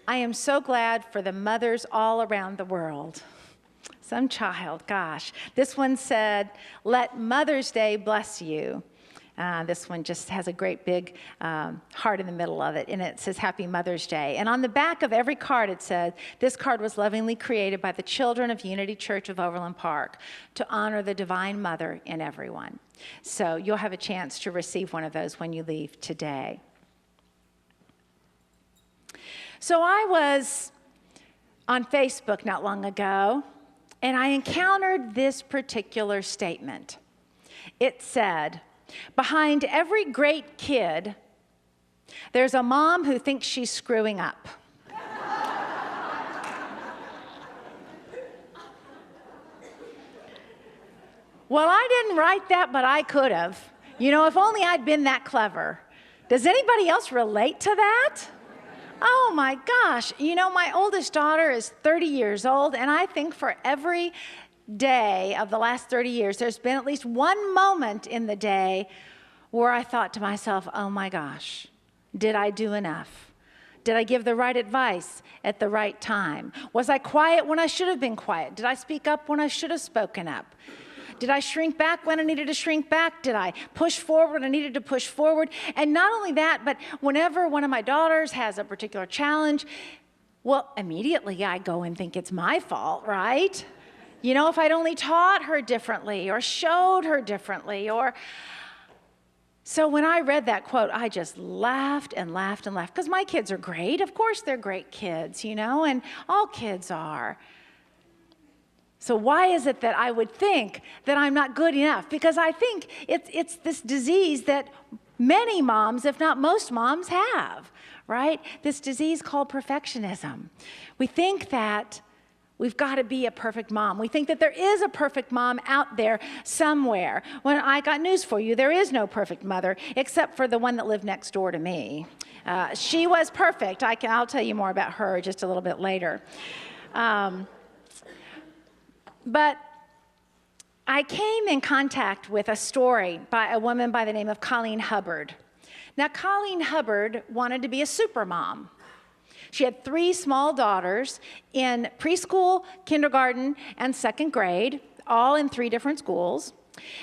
I am so glad for the mothers all around the world. Some child, gosh. This one said, let Mother's Day bless you. This one just has a great big heart in the middle of it, and it says, Happy Mother's Day. And on the back of every card it said, this card was lovingly created by the children of Unity Church of Overland Park to honor the Divine Mother in everyone. So you'll have a chance to receive one of those when you leave today. So I was on Facebook not long ago, and I encountered this particular statement. It said, behind every great kid, there's a mom who thinks she's screwing up. Well, I didn't write that, but I could have. You know, if only I'd been that clever. Does anybody else relate to that? Oh my gosh. You know, my oldest daughter is 30 years old, and I think for every day of the last 30 years, there's been at least one moment in the day where I thought to myself, oh my gosh, did I do enough? Did I give the right advice at the right time? Was I quiet when I should have been quiet? Did I speak up when I should have spoken up? Did I shrink back when I needed to shrink back? Did I push forward when I needed to push forward? And not only that, but whenever one of my daughters has a particular challenge, well, immediately I go and think it's my fault, right? You know, if I'd only taught her differently or showed her differently or... So when I read that quote, I just laughed and laughed and laughed because my kids are great. Of course they're great kids, you know, and all kids are. So why is it that I would think that I'm not good enough? Because I think it's this disease that many moms, if not most moms, have, right? This disease called perfectionism. We think that we've got to be a perfect mom. We think that there is a perfect mom out there somewhere. When I got news for you, there is no perfect mother, except for the one that lived next door to me. She was perfect. I'll tell you more about her just a little bit later. But I came in contact with a story by a woman by the name of Colleen Hubbard. Now, Colleen Hubbard wanted to be a super mom. She had 3 small daughters in preschool, kindergarten, and 2nd grade, all in 3 different schools.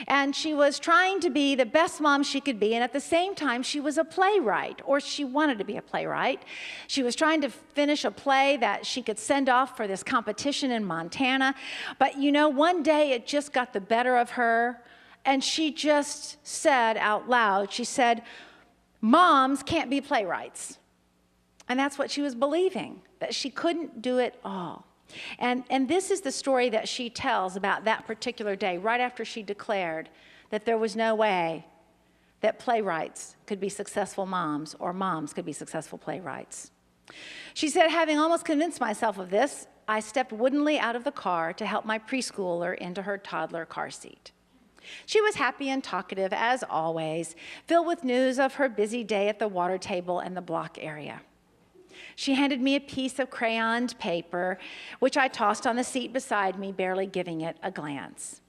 And she was trying to be the best mom she could be, and at the same time, she was a playwright, or she wanted to be a playwright. She was trying to finish a play that she could send off for this competition in Montana. But you know, one day it just got the better of her, and she just said out loud, she said, moms can't be playwrights. And that's what she was believing, that she couldn't do it all. And this is the story that she tells about that particular day, right after she declared that there was no way that playwrights could be successful moms or moms could be successful playwrights. She said, having almost convinced myself of this, I stepped woodenly out of the car to help my preschooler into her toddler car seat. She was happy and talkative, as always, filled with news of her busy day at the water table and the block area. She handed me a piece of crayoned paper, which I tossed on the seat beside me, barely giving it a glance.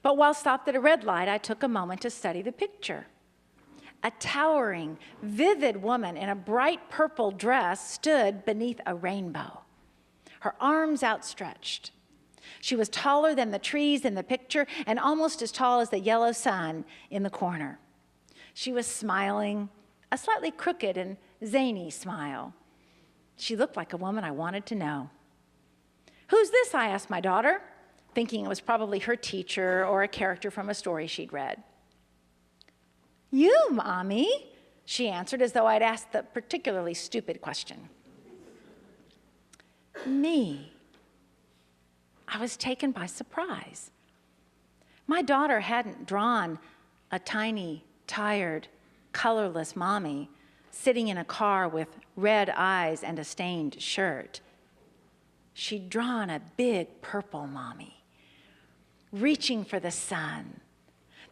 But while stopped at a red light, I took a moment to study the picture. A towering, vivid woman in a bright purple dress stood beneath a rainbow, her arms outstretched. She was taller than the trees in the picture and almost as tall as the yellow sun in the corner. She was smiling, a slightly crooked and zany smile. She looked like a woman I wanted to know. Who's this? I asked my daughter, thinking it was probably her teacher or a character from a story she'd read. You, Mommy, she answered as though I'd asked the particularly stupid question. Me. I was taken by surprise. My daughter hadn't drawn a tiny, tired, colorless mommy sitting in a car with red eyes and a stained shirt. She'd drawn a big purple mommy, reaching for the sun,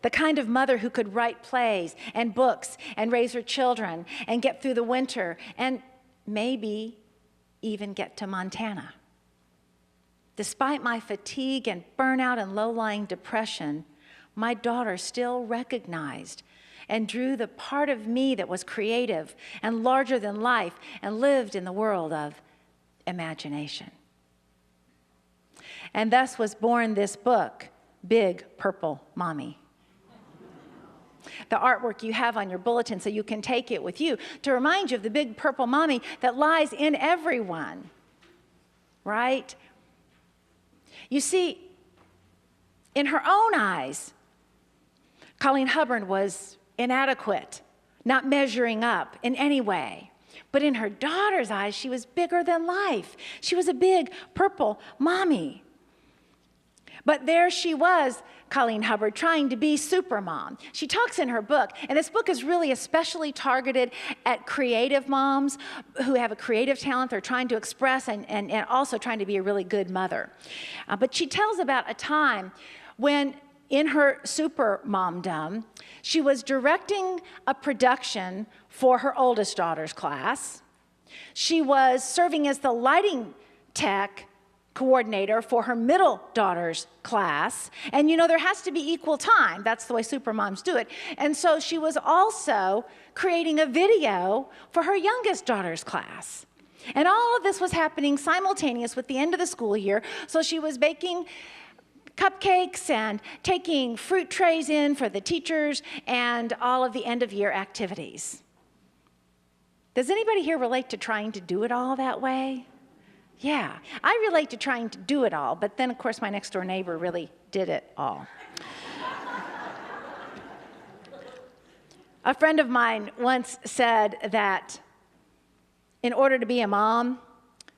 the kind of mother who could write plays and books and raise her children and get through the winter and maybe even get to Montana. Despite my fatigue and burnout and low-lying depression, my daughter still recognized and drew the part of me that was creative and larger than life and lived in the world of imagination. And thus was born this book, Big Purple Mommy. The artwork you have on your bulletin so you can take it with you to remind you of the big purple mommy that lies in everyone, right? You see, in her own eyes, Colleen Hubbard was inadequate, not measuring up in any way. But in her daughter's eyes, she was bigger than life. She was a big purple mommy. But there she was, Colleen Hubbard, trying to be supermom. She talks in her book, and this book is really especially targeted at creative moms who have a creative talent they're trying to express and also trying to be a really good mother. But she tells about a time when, in her supermomdom, she was directing a production for her oldest daughter's class. She was serving as the lighting tech coordinator for her middle daughter's class. And you know, there has to be equal time. That's the way supermoms do it. And so she was also creating a video for her youngest daughter's class. And all of this was happening simultaneous with the end of the school year. So she was baking cupcakes and taking fruit trays in for the teachers and all of the end of year activities. Does anybody here relate to trying to do it all that way? Yeah, I relate to trying to do it all, but then of course my next door neighbor really did it all. A friend of mine once said that in order to be a mom,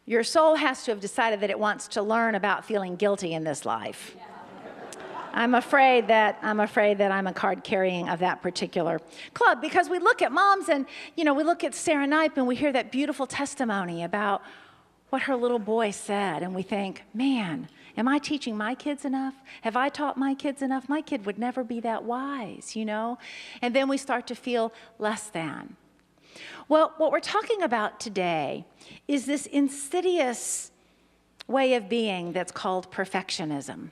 your soul has to have decided that it wants to learn about feeling guilty in this life. I'm afraid that I'm a card carrying of that particular club, because we look at moms and, we look at Sarah Knipe and we hear that beautiful testimony about what her little boy said, and we think, man, am I teaching my kids enough? Have I taught my kids enough? My kid would never be that wise, And then we start to feel less than. Well, what we're talking about today is this insidious way of being that's called perfectionism.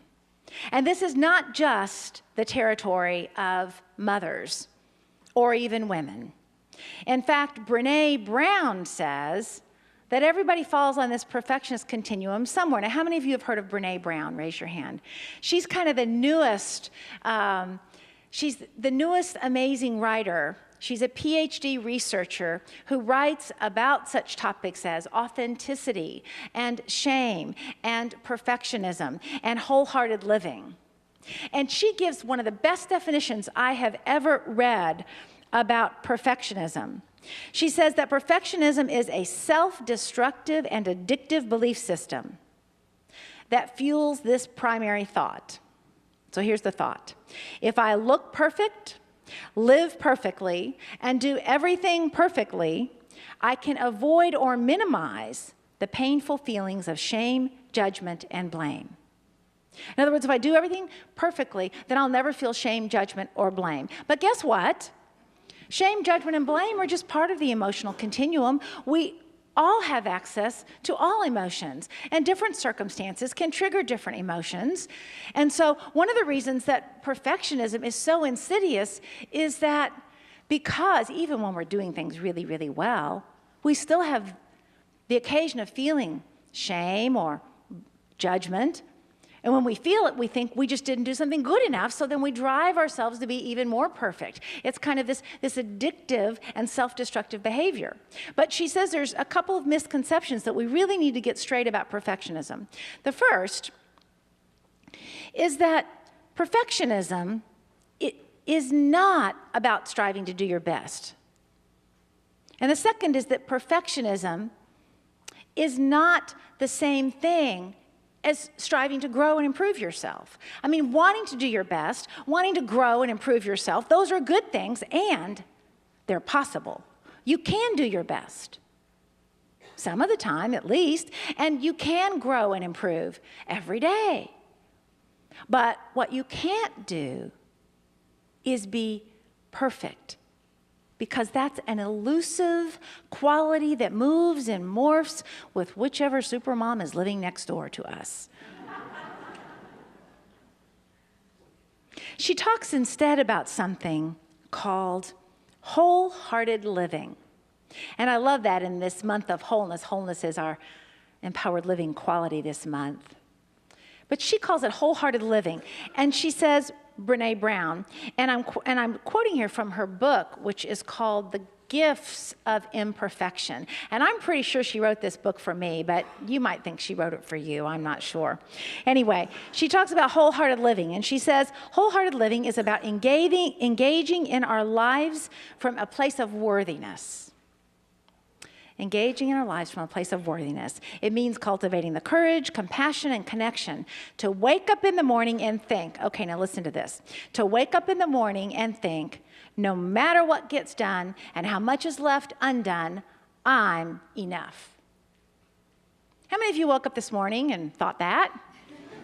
And this is not just the territory of mothers or even women. In fact, Brené Brown says that everybody falls on this perfectionist continuum somewhere. Now, how many of you have heard of Brené Brown? Raise your hand. She's kind of the newest, amazing writer. She's a PhD researcher who writes about such topics as authenticity and shame and perfectionism and wholehearted living. And she gives one of the best definitions I have ever read about perfectionism. She says that perfectionism is a self-destructive and addictive belief system that fuels this primary thought. So here's the thought. If I look perfect, live perfectly, and do everything perfectly, I can avoid or minimize the painful feelings of shame, judgment, and blame. In other words, if I do everything perfectly, then I'll never feel shame, judgment, or blame. But guess what? Shame, judgment, and blame are just part of the emotional continuum. We all have access to all emotions, and different circumstances can trigger different emotions. And so one of the reasons that perfectionism is so insidious is that because even when we're doing things really, really well, we still have the occasion of feeling shame or judgment. And when we feel it, we think we just didn't do something good enough, so then we drive ourselves to be even more perfect. It's kind of this addictive and self-destructive behavior. But she says there's a couple of misconceptions that we really need to get straight about perfectionism. The first is that perfectionism is not about striving to do your best. And the second is that perfectionism is not the same thing as striving to grow and improve yourself. I mean, wanting to do your best, wanting to grow and improve yourself, those are good things, and they're possible. You can do your best, some of the time at least, and you can grow and improve every day. But what you can't do is be perfect, because that's an elusive quality that moves and morphs with whichever supermom is living next door to us. She talks instead about something called Wholehearted Living. And I love that in this month of wholeness. Wholeness is our empowered living quality this month. But she calls it wholehearted living. And she says, Brené Brown, and I'm quoting here from her book, which is called The Gifts of Imperfection. And I'm pretty sure she wrote this book for me, but you might think she wrote it for you. I'm not sure. Anyway, she talks about wholehearted living, and she says, wholehearted living is about engaging in our lives from a place of worthiness. Engaging in our lives from a place of worthiness. It means cultivating the courage, compassion, and connection to wake up in the morning and think, okay, now listen to this. To wake up in the morning and think, no matter what gets done and how much is left undone, I'm enough. How many of you woke up this morning and thought that?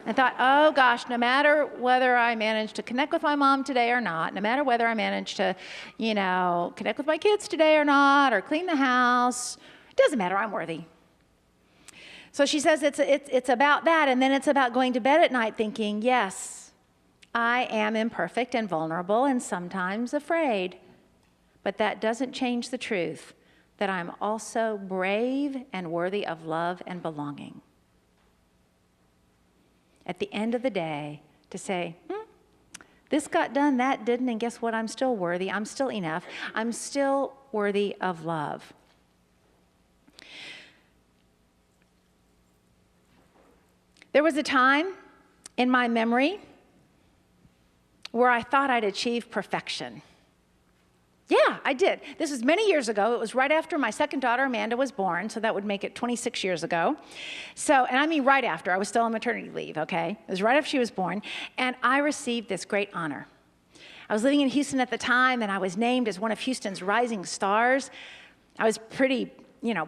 And thought, oh gosh, no matter whether I managed to connect with my mom today or not, no matter whether I managed to, connect with my kids today or not, or clean the house, it doesn't matter, I'm worthy. So she says it's about that, and then it's about going to bed at night thinking, yes, I am imperfect and vulnerable and sometimes afraid, but that doesn't change the truth that I'm also brave and worthy of love and belonging. At the end of the day, to say, this got done, that didn't, and guess what? I'm still worthy. I'm still enough. I'm still worthy of love. There was a time in my memory where I thought I'd achieved perfection. Yeah, I did. This was many years ago. It was right after my second daughter, Amanda, was born, so that would make it 26 years ago. And I mean right after. I was still on maternity leave, okay? It was right after she was born, and I received this great honor. I was living in Houston at the time, and I was named as one of Houston's rising stars. I was pretty,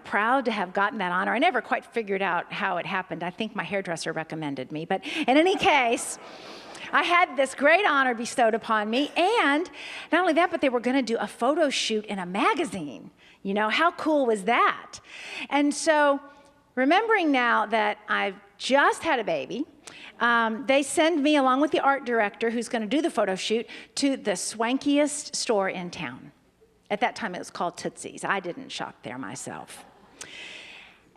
proud to have gotten that honor. I never quite figured out how it happened. I think my hairdresser recommended me, but in any case, I had this great honor bestowed upon me, and not only that, but they were going to do a photo shoot in a magazine. How cool was that? And so, remembering now that I've just had a baby, they send me along with the art director who's going to do the photo shoot to the swankiest store in town. At that time, it was called Tootsie's. I didn't shop there myself.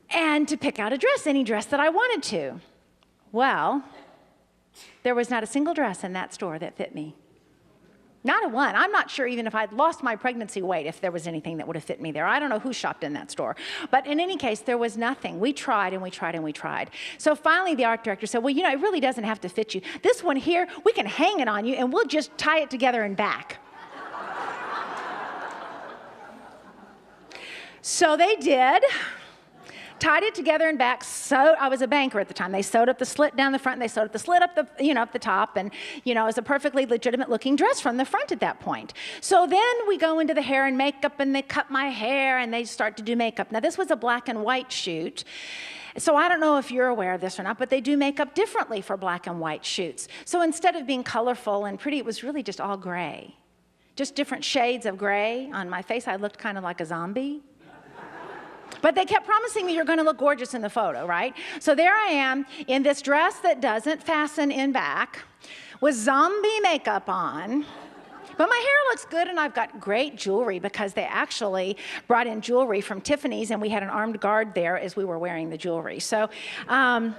And to pick out a dress, any dress that I wanted to. Well, there was not a single dress in that store that fit me. Not a one. I'm not sure even if I'd lost my pregnancy weight if there was anything that would have fit me there. I don't know who shopped in that store. But in any case, there was nothing. We tried and we tried and we tried. So finally the art director said, well, it really doesn't have to fit you. This one here, we can hang it on you and we'll just tie it together and back. So they did. Tied it together and back. I was a banker at the time. They sewed up the slit down the front, and they sewed up the slit up the top, and it was a perfectly legitimate looking dress from the front at that point. So then we go into the hair and makeup, and they cut my hair, and they start to do makeup. Now this was a black and white shoot. So I don't know if you're aware of this or not, but they do makeup differently for black and white shoots. So instead of being colorful and pretty, it was really just all gray. Just different shades of gray on my face. I looked kind of like a zombie. But they kept promising me you're going to look gorgeous in the photo, right? So there I am in this dress that doesn't fasten in back with zombie makeup on. But my hair looks good, and I've got great jewelry because they actually brought in jewelry from Tiffany's, and we had an armed guard there as we were wearing the jewelry. So, and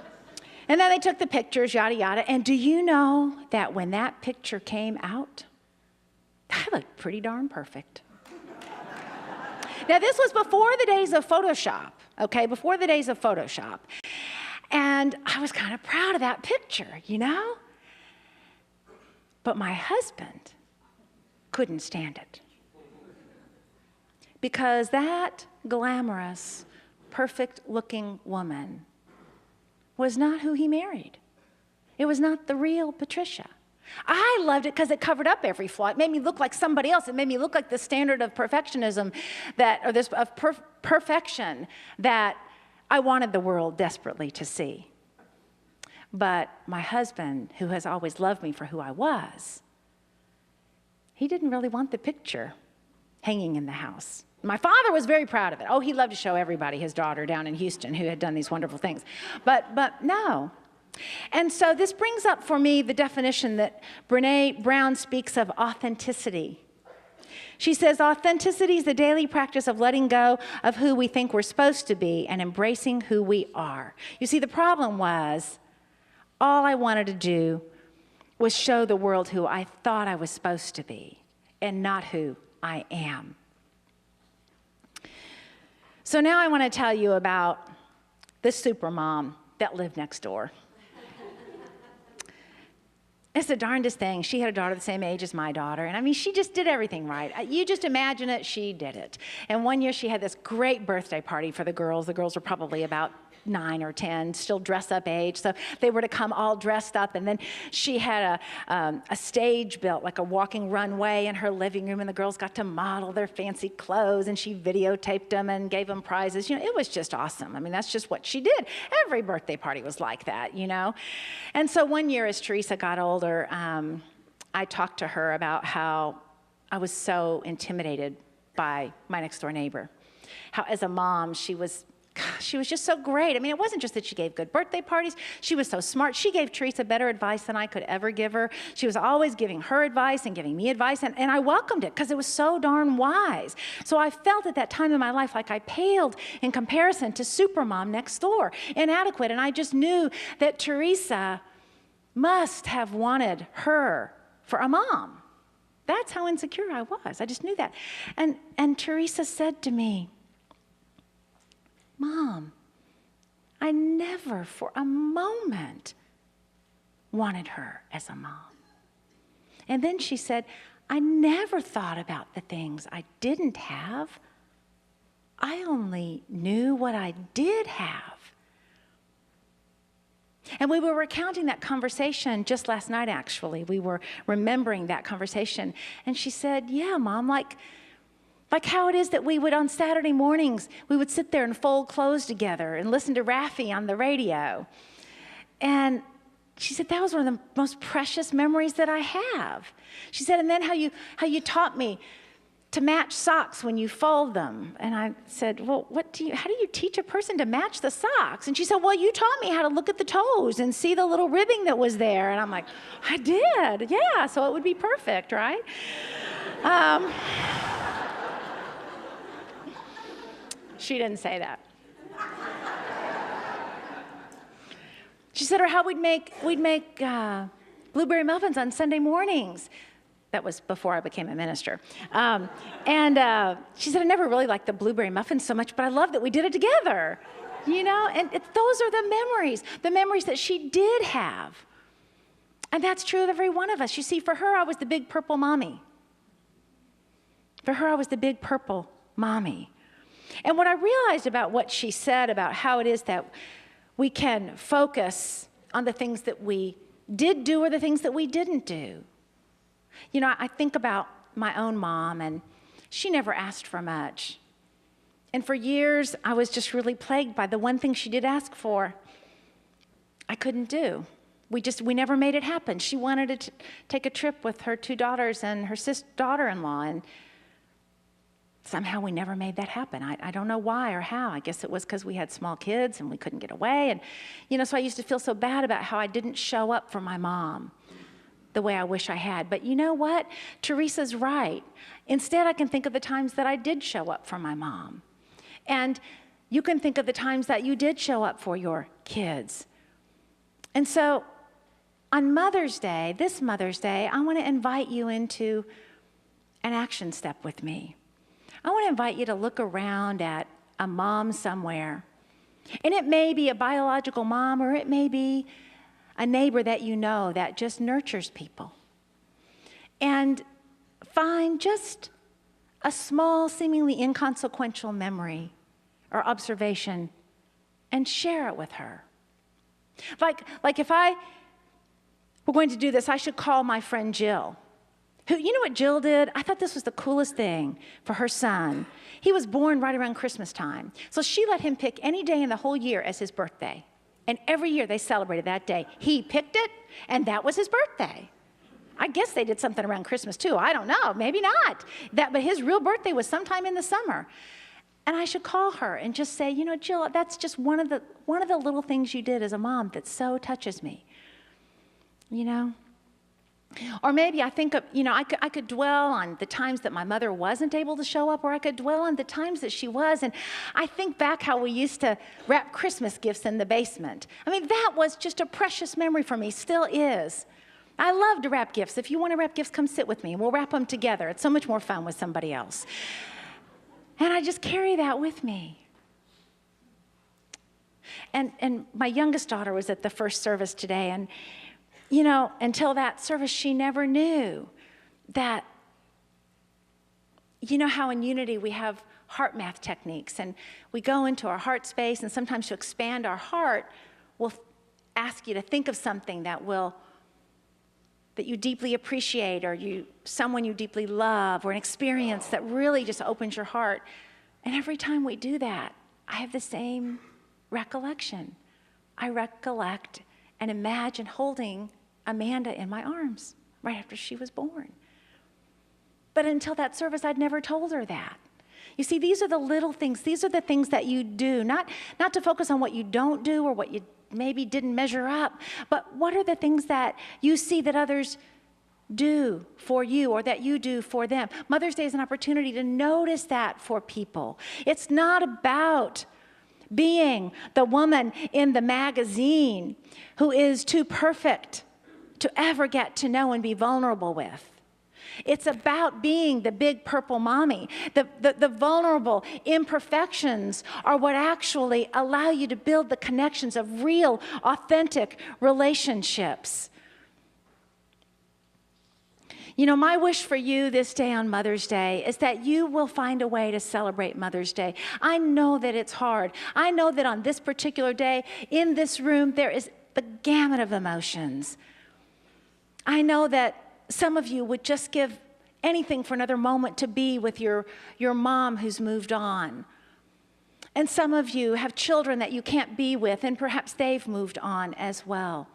then they took the pictures, yada, yada. And do you know that when that picture came out, I looked pretty darn perfect. Now, this was before the days of Photoshop, okay? Before the days of Photoshop. And I was kind of proud of that picture, But my husband couldn't stand it. Because that glamorous, perfect-looking woman was not who he married. It was not the real Patricia. I loved it because it covered up every flaw. It made me look like somebody else. It made me look like the standard of perfectionism perfection that I wanted the world desperately to see. But my husband, who has always loved me for who I was, he didn't really want the picture hanging in the house. My father was very proud of it. Oh, he loved to show everybody his daughter down in Houston who had done these wonderful things. But no. And so this brings up for me the definition that Brené Brown speaks of authenticity. She says, authenticity is the daily practice of letting go of who we think we're supposed to be and embracing who we are. You see, the problem was, all I wanted to do was show the world who I thought I was supposed to be and not who I am. So now I want to tell you about this supermom that lived next door. It's the darndest thing. She had a daughter the same age as my daughter. And I mean, she just did everything right. You just imagine it, she did it. And one year she had this great birthday party for the girls. The girls were probably about 9 or 10, still dress up age. So they were to come all dressed up. And then she had a stage built, like a walking runway in her living room. And the girls got to model their fancy clothes. And she videotaped them and gave them prizes. You know, it was just awesome. I mean, that's just what she did. Every birthday party was like that, you know. And so one year as Teresa got older, I talked to her about how I was so intimidated by my next door neighbor. How as a mom, she was just so great. I mean, it wasn't just that she gave good birthday parties. She was so smart. She gave Teresa better advice than I could ever give her. She was always giving her advice and giving me advice, and I welcomed it because it was so darn wise. So I felt at that time in my life like I paled in comparison to Supermom next door, inadequate, and I just knew that Teresa must have wanted her for a mom. That's how insecure I was. I just knew that. And Teresa said to me, Mom, I never for a moment wanted her as a mom. And then she said, I never thought about the things I didn't have. I only knew what I did have. And we were recounting that conversation just last night, actually. We were remembering that conversation. And she said, yeah, Mom, like how it is that we would, on Saturday mornings, we would sit there and fold clothes together and listen to Raffi on the radio. And she said, that was one of the most precious memories that I have. She said, and then how you taught me to match socks when you fold them. And I said, well, how do you teach a person to match the socks? And she said, well, you taught me how to look at the toes and see the little ribbing that was there. And I'm like, I did, yeah, so it would be perfect, right? She didn't say that. She said, or how we'd make blueberry muffins on Sunday mornings. That was before I became a minister. She said, I never really liked the blueberry muffins so much, but I love that we did it together, you know? And those are the memories that she did have. And that's true of every one of us. You see, for her, I was the big purple mommy. For her, I was the big purple mommy. And what I realized about what she said about how it is that we can focus on the things that we did do or the things that we didn't do. You know, I think about my own mom, and she never asked for much. And for years, I was just really plagued by the one thing she did ask for, I couldn't do. We never made it happen. She wanted to take a trip with her 2 daughters and her daughter-in-law, and somehow we never made that happen. I don't know why or how. I guess it was because we had small kids and we couldn't get away. And, you know, so I used to feel so bad about how I didn't show up for my mom the way I wish I had. But you know what? Teresa's right. Instead, I can think of the times that I did show up for my mom. And you can think of the times that you did show up for your kids. And so on Mother's Day, this Mother's Day, I want to invite you into an action step with me. I want to invite you to look around at a mom somewhere. And it may be a biological mom, or it may be a neighbor that you know that just nurtures people. And find just a small, seemingly inconsequential memory or observation and share it with her. Like if I were going to do this, I should call my friend Jill. You know what Jill did? I thought this was the coolest thing for her son. He was born right around Christmas time. So she let him pick any day in the whole year as his birthday. And every year they celebrated that day. He picked it, and that was his birthday. I guess they did something around Christmas too. I don't know, maybe not. But his real birthday was sometime in the summer. And I should call her and just say, you know, Jill, that's just one of the little things you did as a mom that so touches me. You know? Or maybe I think of, I could dwell on the times that my mother wasn't able to show up, or I could dwell on the times that she was. And I think back how we used to wrap Christmas gifts in the basement. I mean, that was just a precious memory for me, still is. I love to wrap gifts. If you want to wrap gifts, come sit with me and we'll wrap them together. It's so much more fun with somebody else. And I just carry that with me. And my youngest daughter was at the first service today, and until that service, she never knew that, how in Unity we have heart math techniques, and we go into our heart space, and sometimes to expand our heart, we'll ask you to think of something that you deeply appreciate, or someone you deeply love, or an experience that really just opens your heart. And every time we do that, I have the same recollection. I recollect and imagine holding Amanda in my arms right after she was born. But until that service, I'd never told her that. You see, these are the little things. These are the things that you do, not to focus on what you don't do or what you maybe didn't measure up, but what are the things that you see that others do for you or that you do for them. Mother's Day is an opportunity to notice that for people. It's not about being the woman in the magazine who is too perfect to ever get to know and be vulnerable with. It's about being the big purple mommy. The vulnerable imperfections are what actually allow you to build the connections of real, authentic relationships. My wish for you this day on Mother's Day is that you will find a way to celebrate Mother's Day. I know that it's hard. I know that on this particular day, in this room, there is the gamut of emotions. I know that some of you would just give anything for another moment to be with your mom who's moved on. And some of you have children that you can't be with, and perhaps they've moved on as well.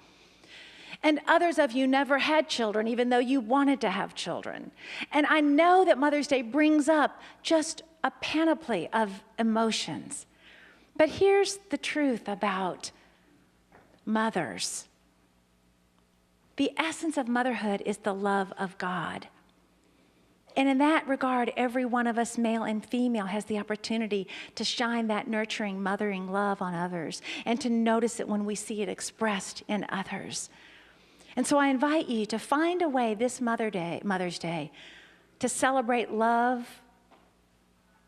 And others of you never had children, even though you wanted to have children. And I know that Mother's Day brings up just a panoply of emotions. But here's the truth about mothers. The essence of motherhood is the love of God. And in that regard, every one of us, male and female, has the opportunity to shine that nurturing, mothering love on others and to notice it when we see it expressed in others. And so I invite you to find a way this Mother's Day, to celebrate love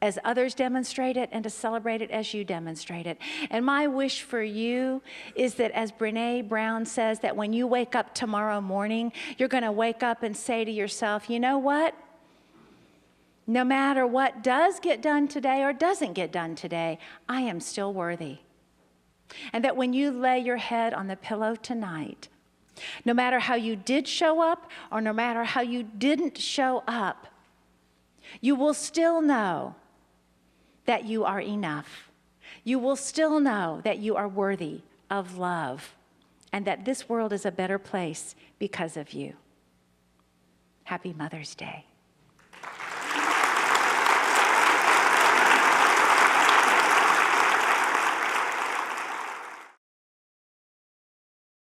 as others demonstrate it and to celebrate it as you demonstrate it. And my wish for you is that, as Brene Brown says, that when you wake up tomorrow morning, you're going to wake up and say to yourself, you know what? No matter what does get done today or doesn't get done today, I am still worthy. And that when you lay your head on the pillow tonight, no matter how you did show up or no matter how you didn't show up, you will still know that you are enough. You will still know that you are worthy of love and that this world is a better place because of you. Happy Mother's Day.